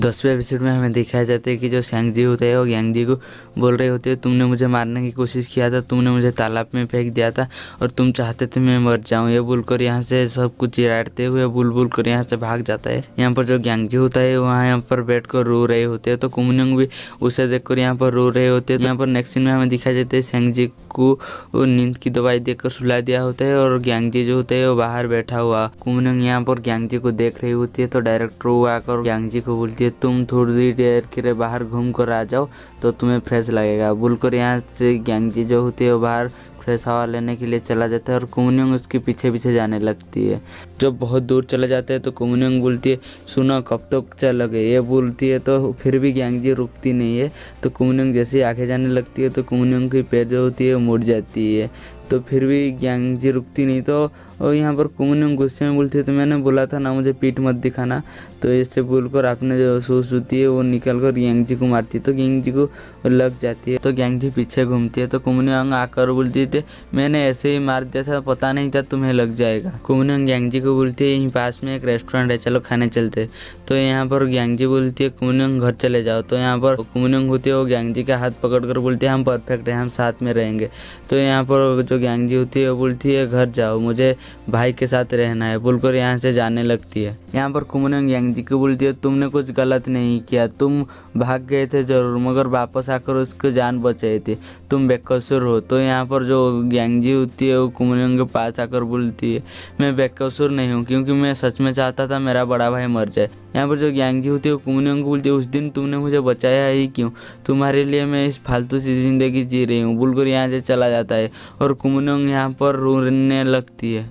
10वें एपिसोड में हमें दिखाया जाता है कि जो सैंग-जी होता है वो यांग-जी को बोल रहे होते हैं, तुमने मुझे मारने की कोशिश किया था, तुमने मुझे तालाब में फेंक दिया था और तुम चाहते थे मैं मर जाऊं। ये बोलकर यहाँ से सब कुछ चिढ़ाते हुए बुल कर यहाँ से भाग जाता है। यहाँ पर जो यांग-जी होता है वहाँ यहाँ पर बैठ कर रो रहे होते हैं, तो कुमनंग भी उसे देखकर यहाँ पर रो रहे होते हैं। यहाँ पर नेक्स्ट सीन में हमें दिखाया जाता है सैंग-जी को नींद की दवाई देकर सुला दिया होता है और यांग-जी जो होता है वो बाहर बैठा हुआ। कुमनंग यहाँ पर यांग-जी को देख रही होती है, तो डायरेक्टर वो आकर यांग-जी को बोलती है तुम थोड़ी देर के लिए बाहर घूम कर आ जाओ तो तुम्हें फ्रेश लगेगा। बोलकर यहाँ से यांग-जी जो होती है वो बाहर फ्रेश हवा लेने के लिए चला जाता है और कुमनंग उसके पीछे पीछे जाने लगती है। जब बहुत दूर चले जाते हैं तो कुमनंग बोलती है सुनो कब तक चलोगे, ये बोलती है तो फिर भी यांग-जी रुकती नहीं है। तो कुमनंग जैसे ही आगे जाने लगती है तो कुमनंग की पैर जो होती है वो मुड़ जाती है, तो फिर भी यांग-जी रुकती नहीं। तो यहाँ पर कुमनंग गुस्से में बोलती है तो मैंने बोला था ना मुझे पीठ मत दिखाना। तो इससे बोलकर आपने जो सूस होती है वो निकल कर यांग-जी को मारती है, तो यांग-जी को लग जाती है। तो यांग-जी पीछे घूमती है तो कुमनंग आकर बोलती है मैंने ऐसे ही मार दिया था, पता नहीं था तुम्हें लग जाएगा। कुमनंग यांग-जी को बोलती है यहीं पास में एक रेस्टोरेंट है, चलो खाने चलते। तो यहाँ पर यांग-जी बोलती है कुमनंग घर चले जाओ। तो यहाँ पर कुमनंग होती है वो यांग-जी का हाथ पकड़कर बोलती है हम परफेक्ट है, हम साथ में रहेंगे। तो यहाँ पर जो यांग-जी होती है वो बोलती है घर जाओ, मुझे भाई के साथ रहना है, बोलकर यहाँ से जाने लगती है। यहाँ पर कुमनंग यांग-जी को बोलती है तुमने कुछ गलत नहीं किया, तुम भाग गए थे जरूर मगर वापस आकर उसको जान बचाए थे, तुम बेकसूर हो। तो यहाँ पर जो यांग-जी होती है वो कुमनंग के पास आकर बोलती है मैं बेकसूर नहीं हूँ क्योंकि मैं सच में चाहता था मेरा बड़ा भाई मर जाए। यहाँ पर जो यांग-जी होती है वो कुमनंग को बोलती है उस दिन तुमने मुझे बचाया ही क्यों, तुम्हारे लिए मैं इस फालतू सी जिंदगी जी रही हूँ, बोलकर यहाँ से चला जाता है और कुमनंग यहाँ पर रोने लगती है।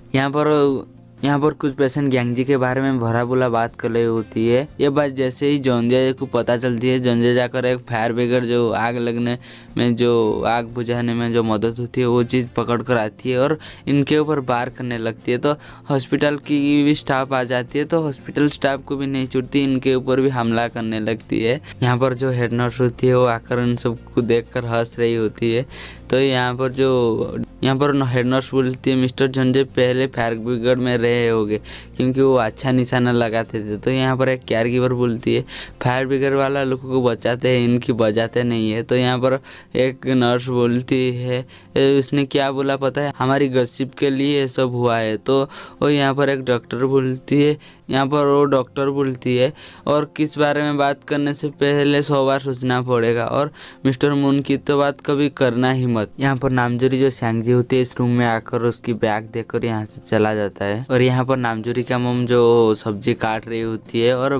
यहाँ पर कुछ पेशेंट यांग-जी के बारे में भरा बोला बात कर रही होती है। ये बात जैसे ही जोंजे को पता चलती है, जोंजे जाकर एक फायर ब्रिगेड जो आग लगने में जो आग बुझाने में जो मदद होती है वो चीज़ पकड़ कर आती है और इनके ऊपर वार करने लगती है। तो हॉस्पिटल की भी स्टाफ आ जाती है, तो हॉस्पिटल स्टाफ को भी नहीं छूटती, इनके ऊपर भी हमला करने लगती है। यहाँ पर जो हेड नर्स होती है वो आकर इन सबको देख कर हंस रही होती है। तो यहाँ पर हेड नर्स बोलती है मिस्टर जोंजे पहले फायर ब्रिगेड में रहे होगे क्योंकि वो अच्छा निशाना लगाते थे। तो यहाँ पर एक केयर गिवर बोलती है फायर ब्रिगेड वाला लोगों को बचाते हैं, इनकी बचाते नहीं है। तो यहाँ पर एक नर्स बोलती है उसने क्या बोला पता है, हमारी गॉसिप के लिए ये सब हुआ है। तो वो यहाँ पर एक डॉक्टर बोलती है, यहाँ पर वो डॉक्टर बोलती है और किस बारे में बात करने से पहले 100 बार सोचना पड़ेगा और मिस्टर मून की तो बात कभी करना ही मत। यहाँ पर नामजोरी जो सैंग-जी होती है इस रूम में आकर उसकी बैग देखकर यहाँ से चला जाता है और यहाँ पर नामजोरी का मम जो सब्जी काट रही होती है और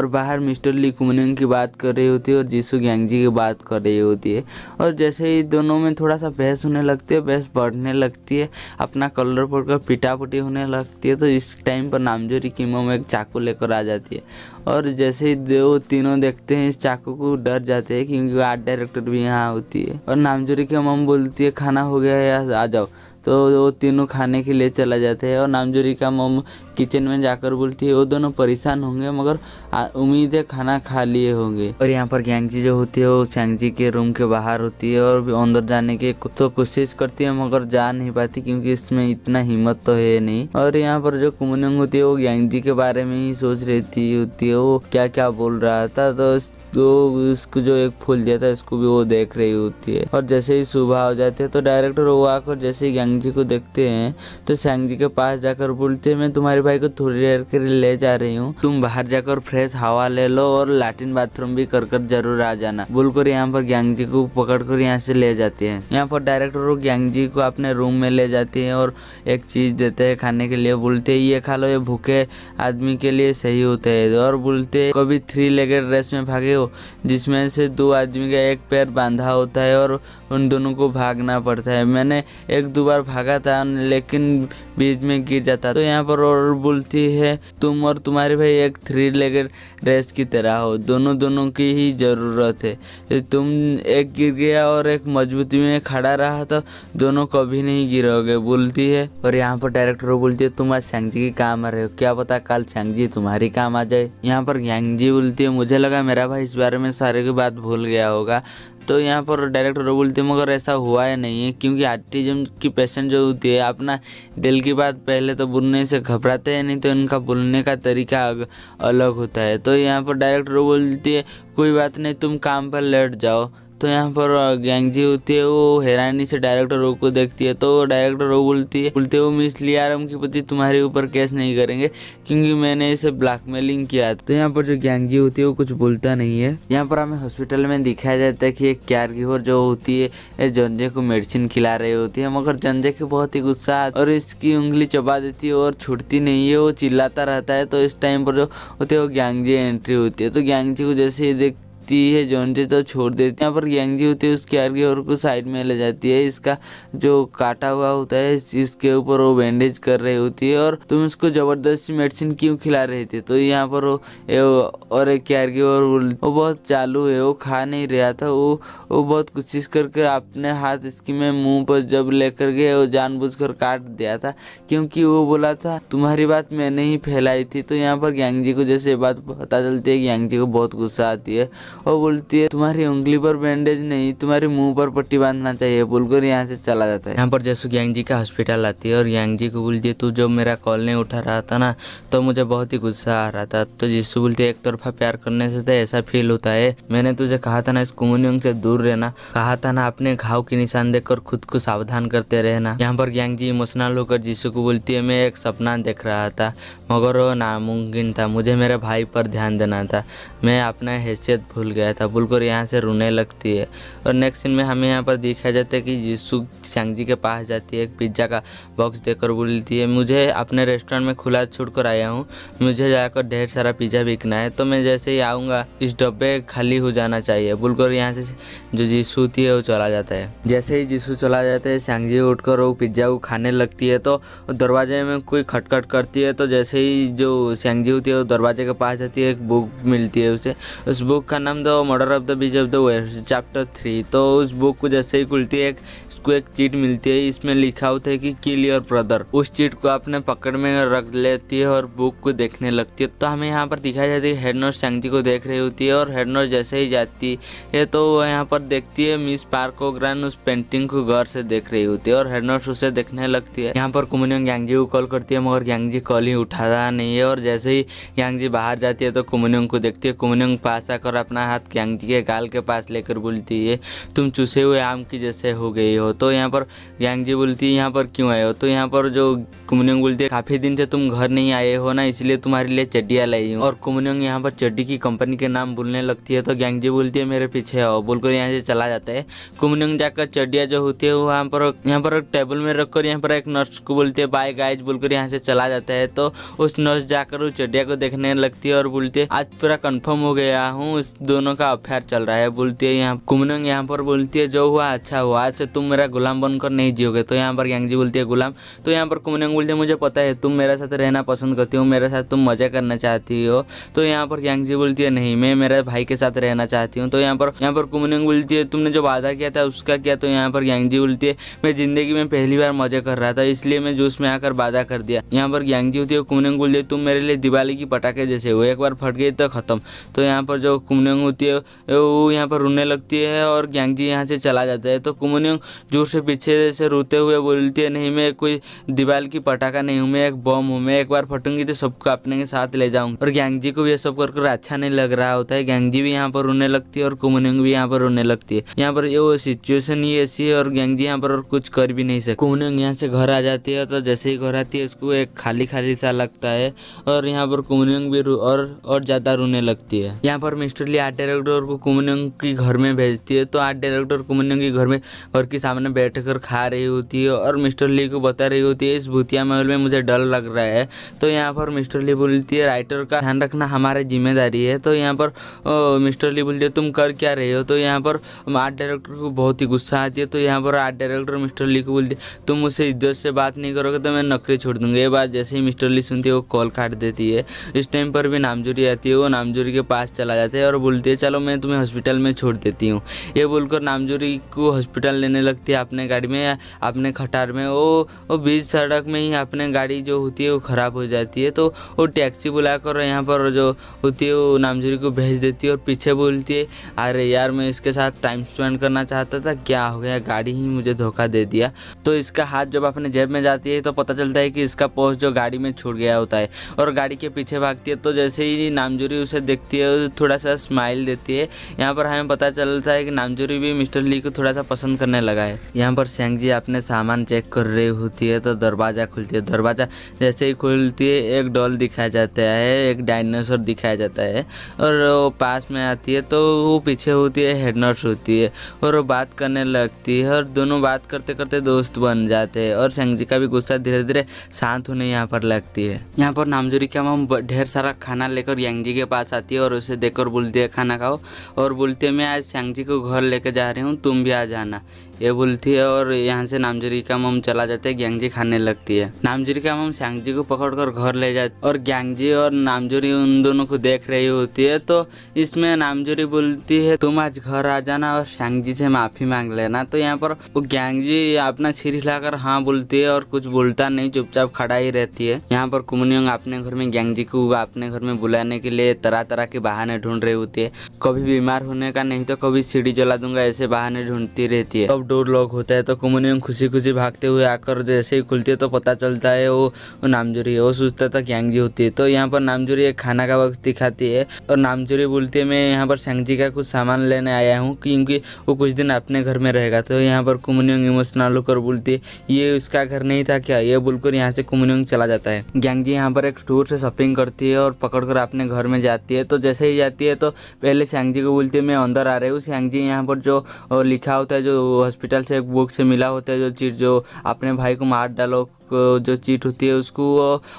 बाहर मिस्टर ली कुमनंग की बात कर रही होती है और जीसू यांग-जी की बात कर रही होती है। और जैसे ही दोनों में थोड़ा सा बहस होने लगती है, बहस बढ़ने लगती है, अपना कलर पड़कर पिटापुटी होने लगती है। तो इस टाइम पर नामजोरी की मम एक चाकू लेकर आ जाती है और जैसे ही दो तीनों देखते हैं इस चाकू को डर जाते हैं क्योंकि आर्ट डायरेक्टर भी यहाँ होती है। और नामजोरी की मम बोलती है खाना हो गया है आ जाओ, तो वो तीनों खाने के लिए चला जाते हैं और नामजोरी का मम किचन में जाकर बोलती है वो दोनों परेशान होंगे मगर उम्मीद है खाना खा लिए होंगे। और यहाँ पर यांग-जी जो होती है वो सैंग-जी के रूम के बाहर होती है और अंदर जाने की तो कोशिश करती है मगर जा नहीं पाती क्योंकि इसमें इतना हिम्मत तो है नहीं। और यहाँ पर जो कुमनंग होती है वो यांग-जी के बारे में ही सोच रही होती है, वो क्या क्या बोल रहा था। तो उसको जो एक फूल दिया था इसको भी वो देख रही होती है। और जैसे ही सुबह हो जाती है तो डायरेक्टर वो आकर जैसे ही यांग-जी को देखते हैं तो सैंग-जी के पास जाकर बोलते हैं मैं तुम्हारे भाई को थोड़ी देर के लिए ले जा रही हूँ, तुम बाहर जाकर फ्रेश हवा ले लो और लैट्रिन बाथरूम भी कर जरूर आ जाना, बोलकर यहाँ पर यांग-जी को पकड़कर यहाँ से ले जाते हैं। यहाँ पर डायरेक्टर वो यांग-जी को अपने रूम में ले जाते हैं और एक चीज देते हैं खाने के लिए, बोलते हैं ये खा लो, ये भूखे आदमी के लिए सही होता है। और बोलते कभी 3 लेगेड रेस में भागे जिसमें से 2 आदमी का एक पैर बांधा होता है और उन दोनों को भागना पड़ता है। मैंने 1-2 बार भागा था लेकिन बीच में गिर जाता। तो यहाँ पर और बोलती है तुम और तुम्हारे भाई एक 3 लेगेड रेस की तरह हो, दोनों की ही जरूरत है। तुम एक गिर गया और एक मजबूती में खड़ा रहा तो दोनों कभी नहीं गिरोगे, बोलती है। और यहाँ पर डायरेक्टर बोलती है तुम आज सैंग-जी की काम आ रहे हो, क्या पता कल सैंग-जी तुम्हारी काम आ जाए। यहाँ पर यांग-जी बोलती है मुझे लगा मेरा भाई इस बारे में सारे की बात भूल गया होगा, तो यहाँ पर डायरेक्टर बोलते हैं मगर ऐसा हुआ है नहीं है, क्योंकि ऑटिज्म की पेशेंट जो होती है अपना दिल की बात पहले तो बोलने से घबराते हैं, नहीं तो उनका बोलने का तरीका अलग होता है। तो यहाँ पर डायरेक्टर बोलती है कोई बात नहीं, तुम काम पर लेट जाओ। तो यहाँ पर गैंगजी होती है वो हैरानी से डायरेक्टर को देखती है। तो डायरेक्टर बोलती है वो मिस लियारम के प्रति तुम्हारे ऊपर केस नहीं करेंगे क्योंकि मैंने इसे ब्लैकमेलिंग किया। तो यहाँ पर जो गैंगजी होती है वो कुछ बोलता नहीं है। यहाँ पर हमें हॉस्पिटल में दिखाया जाता है कि एक केयर गिवर जो होती है जंजे को मेडिसिन खिला रही होती है, मगर जंजे को बहुत ही गुस्सा और इसकी उंगली चबा देती है और छूटती नहीं है, वो चिल्लाता रहता है। तो इस टाइम पर जो होती है वो गैंगजी एंट्री होती है। तो गैंगजी को जैसे ही देख है जॉन्जे तो छोड़ देती है। यहाँ पर गैंगजी होती है उसके आगे और को साइड में ले जाती है। इसका जो काटा हुआ होता है इसके ऊपर वो बैंडेज कर रही होती है और तुम उसको जबरदस्ती मेडिसिन क्यों खिला रहे थे। तो यहाँ पर और एक कैरगिवर वो बहुत चालू है, वो खा नहीं रहा था, वो बहुत कोशिश करके अपने हाथ इसकी में मुंह पर जब लेकर गए वो जानबूझकर काट दिया था, क्योंकि वो बोला था तुम्हारी बात मैंने ही फैलाई थी। तो यहाँ पर गैंगजी को जैसे बात पता चलती है गैंगजी को बहुत गुस्सा आती है और बोलती है तुम्हारी उंगली पर बैंडेज नहीं, तुम्हारे मुंह पर पट्टी बांधना चाहिए, बोलकर यहाँ से चला जाता है। यहाँ पर जैसू गैंगजी का हॉस्पिटल आती है और गैंगजी को बोलती है तू जब मेरा कॉल नहीं उठा रहा था ना तो मुझे बहुत ही गुस्सा आ रहा था। तो जिसू बोलती है एक तरफा प्यार करने से तो ऐसा फील होता है, मैंने तुझे कहा था ना इस कुमुनियंग से दूर रहना, कहा था ना अपने घाव की निशान देखकर खुद को सावधान करते रहना। यहाँ पर गैंगजी इमोशनल होकर जिसू को बोलती है मैं एक सपना देख रहा था मगर वो नामुमकिन था, मुझे मेरे भाई पर ध्यान देना था, मैं अपना हैसियत भूल गया था, बोलकर यहाँ से रोने लगती है। और नेक्स्ट सीन में हमें यहाँ पर दिखाया जाता है कि जिसू सांगजी के पास जाती है, एक पिज्ज़ा का बॉक्स देकर बोलती है मुझे अपने रेस्टोरेंट में खुला छोड़ कर आया हूँ, मुझे जाकर ढेर सारा पिज़्ज़ा बिकना है, तो मैं जैसे ही आऊँगा इस डब्बे खाली हो जाना चाहिए, बोलकर यहाँ से जो जिसू थी है वो चला जाता है। जैसे ही जिसू चला जाता है सांगजी उठकर वो पिज्ज़ा को खाने लगती है। तो दरवाजे में कोई खटखट करती है। तो जैसे ही जो सांगजी होती है वो दरवाजे के पास जाती है, एक बुक मिलती है उसे, उस बुक का नाम the murder of the beach of the west chapter 3। तो उस बुक को जैसे ही खुलती है उसको एक चीट मिलती है, इसमें लिखा होता है कि किल योर ब्रदर। उस चीट को अपने पकड़ में रख लेती है और बुक को देखने लगती है। तो हमें यहाँ पर दिखाई जाती है हेड नर्स सांगजी को देख रही होती है और हेड नर्स जैसे ही जाती है तो वो यहाँ पर देखती है मिस पार्क ओग्रान उस पेंटिंग को गौर से देख रही होती है और हेड नर्स उसे देखने लगती है। यहाँ पर कुमुनियंग गैंगजी को कॉल करती है मगर गैंगजी कॉल ही उठाता नहीं है और जैसे ही गैंगजी बाहर जाती है तो कुमुनियंग को देखती है। कुमुनियंग पास आकर अपना हाथ गैंगजी के गाल के पास लेकर बोलती है तुम चूसे हुए आम की जैसे हो गई हो। तो यहाँ पर गैंगजी बोलती है यहाँ पर क्यों आए हो। तो यहाँ पर जो कुमुनियंग बोलती है काफ़ी दिन से तुम घर नहीं आए हो ना, इसलिए तुम्हारे लिए चड्डियाँ लाई हूँ। और कुमुनियंग यहाँ पर चड्डी की कंपनी के नाम बोलने लगती है। तो गैंगजी बोलती है मेरे पीछे आओ, बोलकर यहाँ से चला जाता है। कुमुनियंग जाकर चड्डियाँ जो होती है वो यहाँ पर टेबल में रखकर यहाँ पर एक नर्स को बोलती है बाय गाइज, बोलकर यहाँ से चला जाता है। तो उस नर्स जाकर उस चड्डिया को देखने लगती है और बोलती है आज पूरा कंफर्म हो गया हूँ, इस दोनों का अफेयर चल रहा है, बोलती है। यहाँ कुमुनियंग यहाँ पर बोलती है जो हुआ अच्छा हुआ, आज से तुम मेरा गुलाम बनकर नहीं जियोगे। तो यहाँ पर गैंगजी बोलती है गुलाम। तो यहाँ पर कुमुनियंग बोलती है मुझे पता है तुम मेरे साथ रहना पसंद करती हो, मेरे साथ तुम मजा करना चाहती हो। तो यहाँ पर गैंगजी बोलती है नहीं, मैं मेरे भाई के साथ रहना चाहती हूँ। तो यहाँ पर कुमुनियंग बोलती है तुमने जो वादा किया था उसका क्या। तो यहाँ पर गैंगजी बोलती है मैं जिंदगी में पहली बार मजे कर रहा था, इसलिए मैं जूस में आकर वादा कर दिया। यहाँ पर गैंगजी होती है कुमुनियंग बोलती है तुम मेरे लिए दिवाली की पटाखे जैसे हो, एक बार फट गई तो खत्म। तो यहाँ पर जो कुमुनियंग होती है वो यहाँ पर रोने लगती है और गैंगजी यहाँ से चला जाता है। तो कुमुनियंग जोर से पीछे से रोते हुए बोलती है नहीं मैं कोई दिवाली की पटाखा नहीं हूँ, मैं एक बम हूँ, मैं एक बार फटूंगी तो सबको अपने के साथ ले जाऊँ। और गैंगजी को भी ये सब कर अच्छा नहीं लग रहा होता है, गैंगजी भी यहाँ पर रोने लगती है और कुमुनियंग भी यहाँ पर रोने लगती है। यहाँ पर वो सिचुएशन ही ऐसी है और गैंगजी यहाँ पर और कुछ कर भी नहीं सकती। कुमुनियंग यहाँ से घर आ जाती है। तो जैसे ही घर आती है उसको एक खाली खाली सा लगता है और यहाँ पर कुमुनियंग भी और ज्यादा रोने लगती है। यहाँ पर मिस्टर ली आर्ट डायरेक्टर को कुमुनियंग की घर में भेजती है। तो आर्ट डायरेक्टर कुमुनियंग के घर के सामने बैठकर खा रही होती है और मिस्टर ली को बता रही होती है इस भूतिया महल में मुझे डर लग रहा है। तो यहाँ पर मिस्टर ली बोलती है राइटर का ध्यान रखना हमारी जिम्मेदारी है। तो यहाँ पर मिस्टर ली बोलती है तुम कर क्या रहे हो। तो यहाँ पर आर्ट डायरेक्टर को बहुत ही गुस्सा आती है। तो यहाँ पर आर्ट डायरेक्टर मिस्टर ली को बोलती है तुम मुझसे इज्जत से बात नहीं करोगे तो मैं नौकरी छोड़ दूंगा। ये बात जैसे ही मिस्टर ली सुनती है वो कॉल काट देती है। इस टाइम पर भी नामजोरी आती है, वो नामजोरी के पास चला जाता है और बोलती बोलती है चलो मैं तुम्हें हॉस्पिटल में छोड़ देती हूँ। ये बोलकर नामजोरी को हॉस्पिटल लेने लगती है अपने गाड़ी में, अपने खटार में। वो बीच सड़क में ही अपने गाड़ी जो होती है वो ख़राब हो जाती है, तो वो टैक्सी बुलाकर यहाँ पर जो होती है वो नामजोरी को भेज देती है और पीछे बोलती है अरे यार मैं इसके साथ टाइम स्पेंड करना चाहता था, क्या हो गया, गाड़ी ही मुझे धोखा दे दिया। तो इसका हाथ जब अपने जेब में जाती है तो पता चलता है कि इसका पर्स जो गाड़ी में छूट गया होता है और गाड़ी के पीछे भागती है। तो जैसे ही नामजोरी उसे देखती है थोड़ा सा स्माइल देती है। यहाँ पर हमें पता चलता है कि नामजोरी भी मिस्टर ली को थोड़ा सा पसंद करने लगा है। यहाँ पर सेंग जी अपने सामान चेक कर रही होती है तो दरवाज़ा खुलती है। दरवाज़ा जैसे ही खुलती है एक डॉल दिखाया जाता है, एक डायनासोर दिखाया जाता है और वो पास में आती है तो वो पीछे होती है हेड नर्स होती है और वो बात करने लगती है और दोनों बात करते करते दोस्त बन जाते हैं और सेंग जी का भी गुस्सा धीरे धीरे शांत होने यहाँ पर लगती है। यहाँ पर नामजोरी का मम ढेर सारा खाना लेकर यांग जी के पास आती है और उसे देखकर बोलती है खाना खाओ, और बोलती है मैं आज सेंग जी को घर लेके जा रही हूँ, तुम भी आ जाना, ये बोलती है। और यहाँ से नामजोरी का मम चला जाता है, ग्यांग जी खाने लगती है। नामजोरी का मम सेंग जी को पकड़कर घर ले जाती है और ग्यांग जी और नामजोरी उन दोनों को देख रही होती है। तो इसमें नामजोरी बोलती है तुम आज घर आ जाना और सेंग जी से माफ़ी मांग लेना। तो यहाँ पर वो ग्यांग जी अपना सिर हिलाकर हाँ बोलती है और कुछ बोलता नहीं, चुपचाप खड़ा ही रहती है। यहाँ पर कुमनियोंग अपने घर में ग्यांग जी को अपने घर में बुलाने के लिए तरह तरह के बहाने ढूंढ रही होती है, कभी बीमार होने का, नहीं तो कभी सीढ़ी जला दूंगा, ऐसे बहाने ढूंढती रहती है। अब डोर लॉक होता है तो कुमनियोंग खुशी खुशी भागते हुए आकर जैसे ही खुलती है तो पता चलता है वो नामजोरी है। वो सोचता था ग्यांग जी होती है। तो यहाँ पर नामजोरी एक खाना का वक्त दिखाती है और नामजोरी बोलती है मैं यहाँ पर सेंग जी का कुछ सामान लेने आया हूँ क्योंकि वो कुछ दिन अपने घर में रहेगा। तो यहाँ पर कुमनियोंग इमोशनल होकर बोलती है ये उसका घर नहीं था क्या, ये बोलकर यहाँ से कुमनियोंग चला जाता है। ग्यांग जी यहाँ पर एक स्टोर से शॉपिंग करती है और पकड़कर अपने घर में जाती है। तो जैसे ही जाती है तो पहले सेंग जी को बोलती है मैं अंदर आ रही हूँ। सेंग जी यहाँ पर जो लिखा होता है, जो हॉस्पिटल से एक बुक से मिला होता है, जो चीट जो अपने भाई को मार डालो जो चीट होती है उसको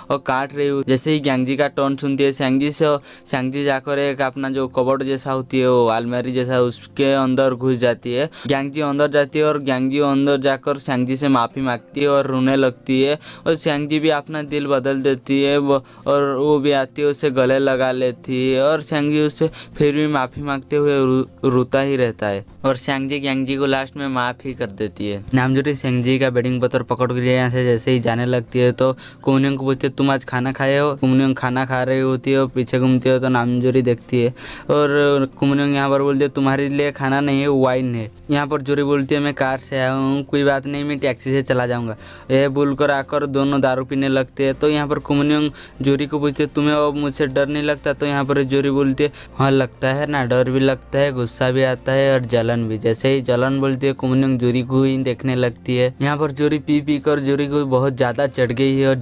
वो काट रही होती है। जैसे ही ग्यांग जी का टर्न सुनती है सेंग जी जाकर एक अपना जो कबर्ड जैसा होती है वो अलमारी जैसा उसके अंदर घुस जाती है। ग्यांग जी अंदर जाती है और ग्यांग जी अंदर जाकर सेंग जी से माफ़ी मांगती है और रोने लगती है और सेंग जी भी अपना दिल बदल देती है और वो भी आती है उससे गले लगा लेती है और सेंग जी उससे फिर भी माफ़ी मांगते हुए रोता ही रहता है और सेंग जी ग्यांग जी को लास्ट में माफ़ ही कर देती है। नामजोरी सेंग जी का बेडिंग पत्थर पकड़ कर यहाँ से जैसे ही जाने लगती है तो कुमनियोंग को पूछती है तुम आज खाना खाए हो। कुमनियोंग खाना खा रही होती है और पीछे घूमती है तो नामजोरी देखती है और कुमनियोंग यहाँ पर बोलती है तुम्हारे लिए खाना नहीं है वाइन है। यहाँ पर जोरी बोलती है मैं कार से आया हूँ, कोई बात नहीं मैं टैक्सी से चला जाऊँगा। यह बोलकर आकर दोनों दारू पीने लगते हैं। तो यहाँ पर कुमनियोंग जोरी को पूछती है तुम्हें अब मुझसे डर नहीं लगता। तो यहाँ पर जोरी बोलती है हाँ लगता है ना, डर भी लगता है, गुस्सा भी आता है और जलन भी। जैसे ही जलन बोलती है कुमनियोंग जोरी को ही देखने लगती है। यहाँ पर जोरी पी कर जोरी को बहुत ज़्यादा चढ़ गई है और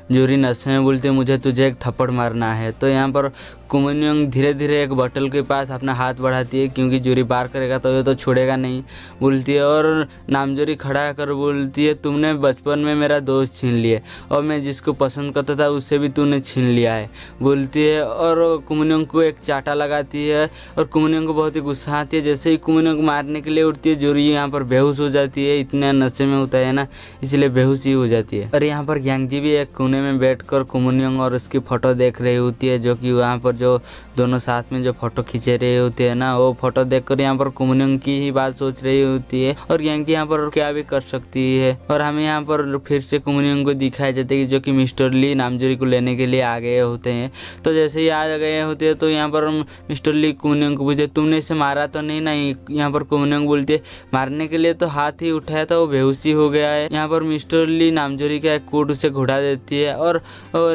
जोरी नशे में बोलती है मुझे तुझे एक थप्पड़ मारना है। तो यहाँ पर कुमनियोंग धीरे धीरे एक बोतल के पास अपना हाथ बढ़ाती है क्योंकि जोरी बार करेगा तो ये तो छोड़ेगा नहीं बोलती है। और नामजोरी खड़ा कर बोलती है तुमने बचपन में मेरा दोस्त छीन लिया और मैं जिसको पसंद करता था उससे भी तूने छीन लिया है बोलती है। और कुमनियोंग को एक चाटा लगाती है और कुमनियोंग को बहुत ही गुस्सा आती है। जैसे ही कुमनियोंग को मारने के लिए उठती है जोरी यहाँ पर बेहोश हो जाती है, इतने नशे में होता है ना इसलिए बेहोश ही हो जाती है। और यहाँ पर ग्यांग जी भी एक कोने में बैठकर कुमनियोंग और उसकी फ़ोटो देख रही होती है, जो कि वहाँ पर जो दोनों साथ में जो फ़ोटो खींचे रहे होते हैं ना, वो फ़ोटो देखकर यहाँ पर कुमनियोंग की ही बात सोच रही होती है और ग्यांग जी यहाँ पर क्या भी कर सकती है। और हमें यहाँ पर फिर से कुमनियोंग को दिखाया जाता है कि जो कि मिस्टर ली नामजोरी को लेने के लिए आ गए होते हैं। तो जैसे ही आ गए होते हैं तो यहाँ पर मिस्टर ली कुमनियोंग को पूछते तुमने इसे मारा तो नहीं ना। यहाँ पर कुमनियोंग बोलती है मारने के लिए तो हाथ ही उठाया था, वो बेहोशी हो गया है। यहाँ पर मिस्टर ली नामजोरी का एक कोट उसे घुड़ा देती है और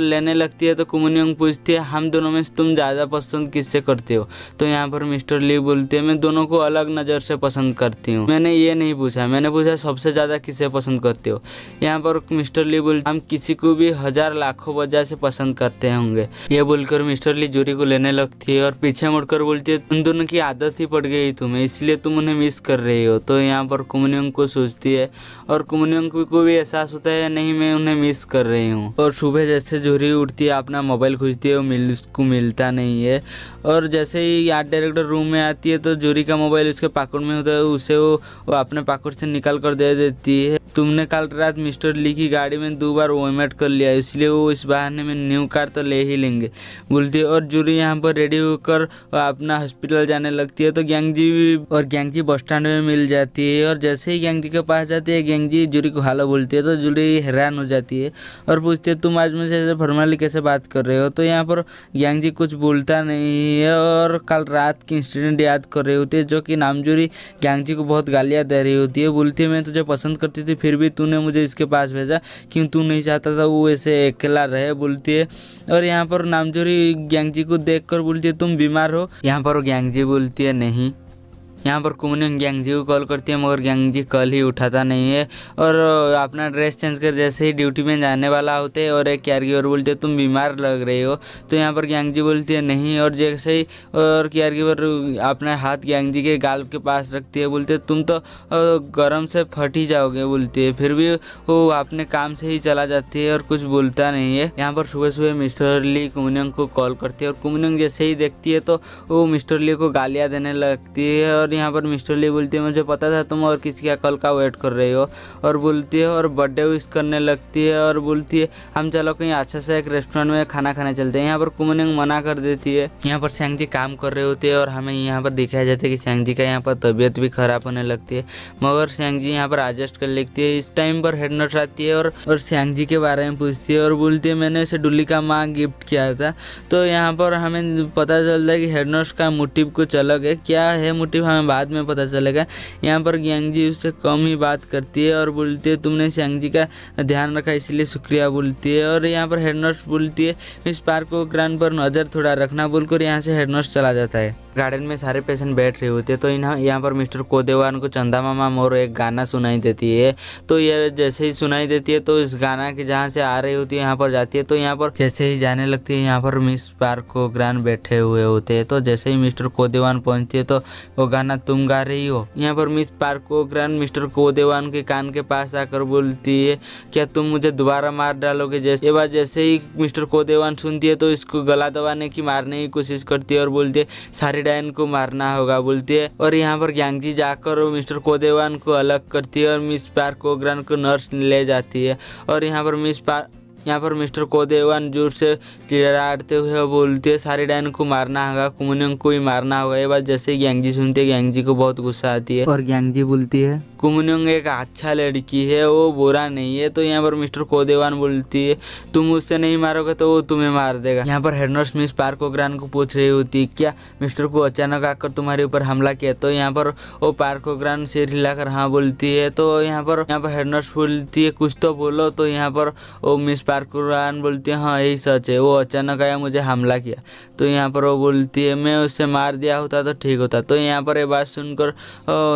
लेने लगती है। तो कुमनियोंग पूछती है हम दोनों में से तुम ज़्यादा पसंद किससे करते हो। तो यहाँ पर मिस्टर ली बोलते हैं मैं दोनों को अलग नज़र से पसंद करती हूँ, मैंने ये नहीं पूछा, मैंने पूछा सबसे ज़्यादा किसे पसंद करते हो। यहाँ पर मिस्टर ली बोलते हम किसी को भी हजार लाखों वजह से पसंद करते होंगे। ये बोलकर मिस्टर ली जोरी को लेने लगती है और पीछे मुड़कर बोलती है उन दोनों की आदत ही पड़ गई तुम्हें, इसलिए तुम उन्हें मिस कर रही हो। तो यहाँ पर कुमनियोंग को सोचती है और कुमनियोंग को भी एहसास होता है या नहीं मैं उन्हें मिस कर रही हूँ। और सुबह जैसे जूही उठती है अपना मोबाइल खोजती है, वो उसको मिलता नहीं है। और जैसे ही आर्ट डायरेक्टर रूम में आती है तो जूही का मोबाइल उसके पॉकेट में होता है, उसे वो अपने पॉकेट से निकाल कर दे देती है। तुमने कल रात मिस्टर ली की गाड़ी में 2 बार वोमिट कर लिया, इसलिए वो इस बहाने में न्यू कार तो ले ही लेंगे बोलती है। और जूही यहाँ पर रेडी होकर अपना हॉस्पिटल जाने लगती है। तो गैंगजी बस स्टैंड में मिल जाती है। और जैसे ही गैंगजी के पास जाती है, गैंगजी जूही को हेलो बोलती है। तो जूही हैरान हो जाती है और पूछती है तुम आज मुझे ऐसे फॉर्मली कैसे बात कर रहे हो। तो यहाँ पर गैंगजी कुछ बोलता नहीं है और कल रात की इंसिडेंट याद कर रही होती है, जो कि नामजोरी गैंगजी को बहुत गालियाँ दे रही होती है। बोलती है मैं तुझे पसंद करती थी, फिर भी तूने मुझे इसके पास भेजा, क्यों तू नहीं चाहता था वो ऐसे अकेला रहे बोलती है। और यहाँ पर नामजोरी गैंगजी को देखकर बोलती है तुम बीमार हो। यहाँ पर गैंगजी बोलती है नहीं। यहाँ पर कुमनिंग गैंगजी को कॉल करती है, मगर गैंगजी कॉल ही उठाता नहीं है। और अपना ड्रेस चेंज कर जैसे ही ड्यूटी में जाने वाला होते हैं और एक केयरगिवर बोलते है तुम बीमार लग रही हो। तो यहाँ पर गैंगजी बोलती है नहीं। और जैसे ही और केयरगिवर अपना हाथ गैंगजी के गाल के पास रखती है, बोलते है तुम तो गर्म से फट ही जाओगे बोलती है। फिर भी वो अपने काम से ही चला जाती है और कुछ बोलता नहीं है। यहाँ पर सुबह सुबह मिस्टर ली कुमनिंग को कॉल करती है और कुमनिंग जैसे ही देखती है तो वो मिस्टर ली को गालियाँ देने लगती है। और यहाँ पर मिस्टर ली बोलती है मुझे पता था तुम और किसी का कॉल का वेट कर रही हो। और बोलती है और बर्थडे विश करने लगती है और बोलती है हम चलो कहीं अच्छा से एक रेस्टोरेंट में खाना खाने चलते हैं। यहाँ पर कुमनिंग मना कर देती है। यहाँ पर सैंगजी काम कर रहे होते हैं और हमें यहाँ पर दिखाया जाता है कि सैंगजी का यहाँ पर तबीयत भी खराब होने लगती है, मगर सैंगजी यहाँ पर एडजस्ट कर लेती है। इस टाइम पर हेड नर्स आती है और सैंगजी के बारे में पूछती है और बोलती है मैंने उसे डुल्ली का माँ गिफ्ट किया था। तो यहाँ पर हमें पता चलता है कि हेड नर्स का मोटिव कुछ अलग है। क्या है मोटिव हमें बाद में पता चलेगा। यहाँ पर गैंगजी उससे कम ही बात करती है और बोलती है तुमने सैंगजी का ध्यान रखा इसलिए शुक्रिया बोलती है। और यहाँ पर हेड नर्स बोलती है मिस पार्क को ग्रांड पर नज़र थोड़ा रखना बोलकर यहाँ से हेड नर्स चला जाता है। गार्डन में सारे पेशेंट बैठ रहे होते हैं। तो यहाँ पर मिस्टर कोदेवान को चंदा मामा मोर एक गाना सुनाई देती है। तो ये जैसे ही सुनाई देती है तो इस गाना की जहाँ से आ रही होती है यहाँ पर जाती है। तो यहाँ पर जैसे ही जाने लगती है यहाँ पर मिस पार्क को ग्रांड बैठे हुए होते हैं। तो जैसे ही मिस्टर कोदेवान पहुँचती है तो वो गाना तुम गा रही हो। यहाँ पर मिस पार्क को ग्रांड मिस्टर कोदेवान के कान के पास आकर बोलती है क्या तुम मुझे दोबारा मार डालोगे। ये बात जैसे ही मिस्टर कोदेवान सुनती है तो इसको गला दबाने की मारने की कोशिश करती है और बोलती है सारी डायन को मारना होगा बोलती है। और यहाँ पर गैंगजी जाकर मिस्टर कोदेवान को अलग करती है और मिस पार्क को ग्रांड को नर्स ले जाती है। और यहाँ पर मिस्टर कोदेवान जोर से चिल्लाते हुए बोलती है सारी डायन को मारना होगा, कुमनिंग को भी मारना होगा। ये बात जैसे ही गैंगजी सुनती है गैंगजी को बहुत गुस्सा आती है और गैंगजी बोलती है कुमनिंग एक अच्छा लड़की है, वो बुरा नहीं है। तो यहाँ पर मिस्टर कोदेवान बोलती है तुम उससे नहीं मारोगे तो वो तुम्हें मार देगा। यहाँ पर हेड नर्स मिस पार्क को ग्रांड को पूछ रही होती है क्या मिस्टर को अचानक आकर तुम्हारे ऊपर हमला किया। तो यहाँ पर वो पार्क को ग्रांड सिर हिलाकर हाँ बोलती है। तो यहाँ पर हेड नर्स बोलती है कुछ तो बोलो। तो यहाँ पर वो मिस पार्क को ग्रांड बोलती है हाँ यही सच है, वो अचानक आया मुझे हमला किया। तो यहाँ पर वो बोलती है मैं उससे मार दिया होता तो ठीक होता। तो यहाँ पर ये बात सुनकर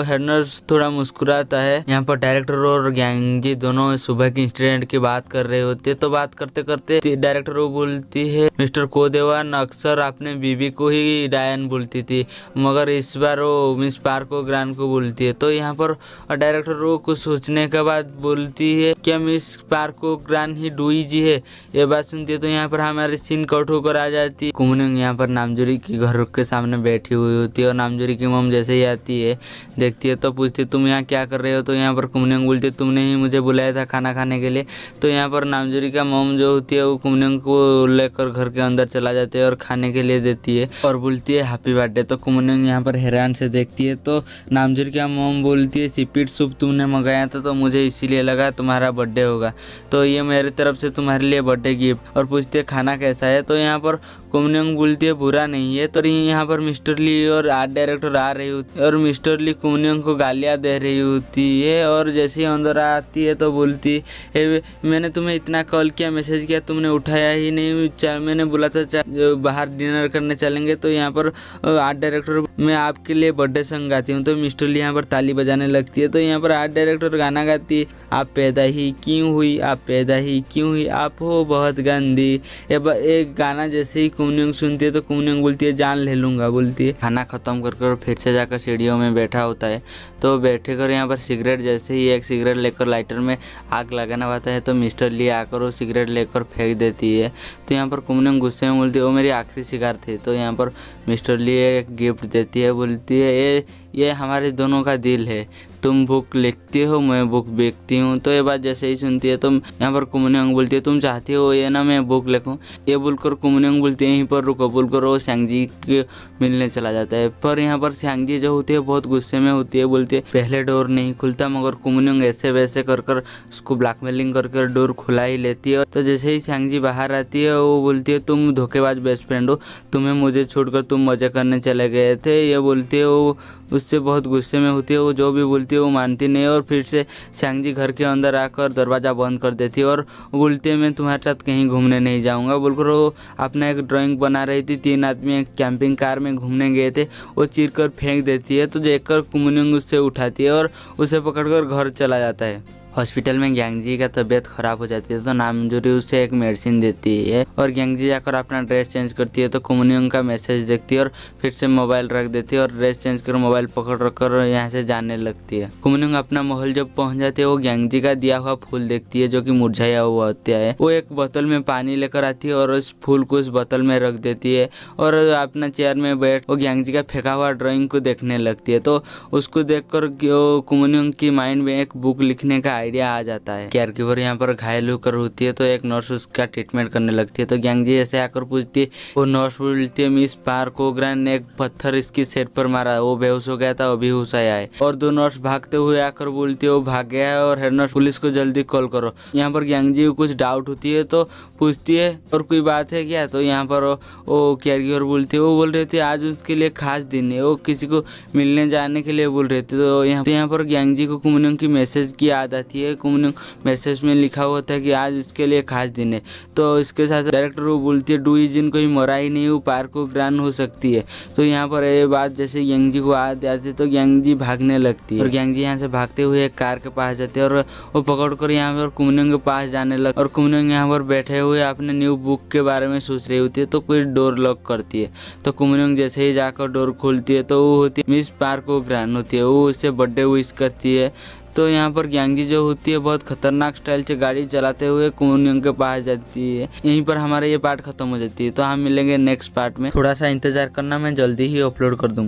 हेड नर्स थोड़ा मुस्कुराता है। यहाँ पर डायरेक्टर और गैंगजी दोनों सुबह की इंसिडेंट की बात कर रहे होते। तो बात करते करते डायरेक्टर वो बोलती है मिस्टर कोदेवान अक्सर अपने बीबी को ही डायन बोलती थी, मगर इस बार वो मिस पार्क को ग्रांड को बोलती है। तो यहाँ पर डायरेक्टर वो कुछ सोचने के बाद बोलती है क्या मिस पार्क को ग्रांड ही डुई जी है। ये बात सुनती है तो यहाँ पर हमारी सीन कट होकर आ जाती है। कुमनिंग यहाँ पर नामजोरी की घर के सामने बैठी हुई होती है और नामजोरी की मम जैसे ही आती है देखती है तो पूछती है तुम यहाँ क्या कर रहे हो। तो यहाँ पर कुमनिंग बोलती है तुमने ही मुझे बुलाया था खाना खाने के लिए। तो यहाँ पर नामजोरी का मम जो होती है वो कुमनिंग को लेकर घर के अंदर चला जाते हैं और खाने के लिए देती है और बोलती है हैप्पी बर्थडे। तो कुमनिंग यहाँ पर हैरान से देखती है। तो नामजोरी का मम बोलती है सीपीट सूप तुमने मंगाया था तो मुझे इसीलिए लगा तुम्हारा बर्थडे होगा, तो ये मेरी तरफ से तुम्हारे लिए बर्थडे गिफ्ट। और पूछती है खाना कैसा है। तो यहाँ पर कुमनिंग बोलती है बुरा नहीं है। तो यहाँ पर मिस्टर ली और आर्ट डायरेक्टर आ रही होती है और मिस्टर ली कुमनिंग को गालियाँ दे रही होती है। और जैसे ही अंदर आती है तो बोलती है मैंने तुम्हें इतना कॉल किया मैसेज किया तुमने उठाया ही नहीं, मैंने बोला था बाहर डिनर करने चलेंगे। तो यहाँ पर आर्ट डायरेक्टर मैं आपके लिए बर्थडे सॉन्ग गाती हूँ। तो मिस्टर ली यहाँ पर ताली बजाने लगती है। तो यहाँ पर आर्ट डायरेक्टर गाना गाती है आप पैदा ही क्यों हुई, आप पैदा ही क्यों हुई, आप हो बहुत गंदी। एक गाना जैसे ही कुमनियोंग सुनती है तो कुमनियोंग बोलती है जान ले लूँगा बोलती है। खाना ख़त्म कर फिर से जाकर सीढ़ियों में बैठा होता है। तो बैठे कर यहाँ पर सिगरेट, जैसे ही एक सिगरेट लेकर लाइटर में आग लगाना होता है तो मिस्टर ली आकर वो सिगरेट लेकर फेंक देती है। तो यहाँ पर कुमनियोंग गुस्से में बोलती है वो मेरी आखिरी शिकार थी। तो यहाँ पर मिस्टर ली एक गिफ्ट देती है, बोलती है ये हमारे दोनों का दिल है, तुम बुक लिखती हो मैं बुक बेचती हूँ। तो ये बात जैसे ही सुनती है तो यहाँ पर कुमनियोंग बोलती है तुम चाहती हो ये ना मैं बुक लिखूँ। ये बोलकर कुमनियोंग बोलती है यहीं पर रुको बोलकर वो सैंगजी के मिलने चला जाता है। पर यहाँ पर सैंगजी जो होती है बहुत गुस्से में होती है, बोलती है पहले डोर नहीं खुलता, मगर कुमनियोंग ऐसे वैसे कर उसको ब्लैकमेलिंग कर डोर खुला ही लेती है। तो जैसे ही सैंगजी बाहर आती है वो बोलती है तुम धोखेबाज बेस्ट फ्रेंड हो, तुम्हें मुझे छोड़कर तुम मजे करने चले गए थे। ये बोलती है वो उससे बहुत गुस्से में होती है, वो जो भी बोलती है वो मानती नहीं है और फिर से सैंगजी घर के अंदर आकर दरवाज़ा बंद कर देती है और बोलती है मैं तुम्हारे साथ कहीं घूमने नहीं जाऊंगा बोलकर वो अपना एक ड्राइंग बना रही थी। 3 आदमी एक कैंपिंग कार में घूमने गए थे, वो चीर कर फेंक देती है। तो देखकर कुमनियोंग उससे उठाती है और उसे पकड़कर घर चला जाता है। हॉस्पिटल में ग्यांगजी का तबीयत खराब हो जाती है तो नामजोरी उसे एक मेडिसिन देती है और ग्यांगजी जाकर अपना ड्रेस चेंज करती है। तो कुमनियोंग का मैसेज देखती है और फिर से मोबाइल रख देती है और ड्रेस चेंज कर मोबाइल पकड़ रखकर यहाँ से जाने लगती है। कुमनियोंग अपना महल जब पहुंच जाती है वो ग्यांगजी का दिया हुआ फूल देखती है जो कि मुरझाया हुआ होता है। वो एक बोतल में पानी लेकर आती है और उस फूल को उस बोतल में रख देती है और अपना चेयर में बैठ वो ग्यांगजी का फेंका हुआ ड्राइंग को देखने लगती है। तो उसको देखकर कुमनियोंग की माइंड में एक बुक लिखने का आइडिया आ जाता है। केयर गिवर यहाँ पर घायल होकर होती है तो एक नर्स उसका ट्रीटमेंट करने लगती है। तो ग्यांगजी ऐसे आकर पूछती है, वो नर्स बोलती है मिस पार्कोग्रान ने एक पत्थर इसकी सिर पर मारा, वो बेहोश हो गया था अभी होश आया है। और 2 नर्स भागते हुए आकर बोलती है वो भाग गया है और हेड नर्स पुलिस को जल्दी कॉल करो। यहाँ पर ग्यांगजी को कुछ डाउट होती है तो पूछती है और कोई बात है क्या। तो यहाँ पर वो केयर गिवर बोलती है, वो बोल रही थी आज उसके लिए खास दिन है, वो किसी को मिलने जाने के लिए बोल रही थी। तो यहाँ पर ग्यांगजी को कुमनियोंग की मैसेज की याद आती है। कुमनियोंग मैसेज में लिखा हुआ था कि आज इसके लिए खास दिन है। तो इसके साथ डायरेक्टर वो बोलती है डू जिन कोई मरा ही नहीं, वो पार्कोग्रान हो सकती है। तो यहाँ पर ये बात जैसे ग्यांगजी को याद आती है तो ग्यांगजी भागने लगती है और ग्यांगजी यहाँ से भागते हुए एक कार के पास जाते हैं और वो पकड़कर यहाँ पर कुमनियोंग के पास जाने लग और कुमनियोंग यहाँ पर बैठे हुए अपने न्यू बुक के बारे में सोच रही होती है। तो कोई डोर लॉक करती है तो कुमनियोंग जैसे ही जाकर डोर खोलती है तो वो होती है मिस पार्कोग्रान होती है, वो उससे बर्थडे विश करती है। तो यहाँ पर ग्यांगजी जो होती है बहुत खतरनाक स्टाइल से गाड़ी चलाते हुए कुमनियोंग के पास जाती है। यहीं पर हमारा ये पार्ट खत्म हो जाती है। तो हम मिलेंगे नेक्स्ट पार्ट में, थोड़ा सा इंतजार करना, मैं जल्दी ही अपलोड कर दूँगा।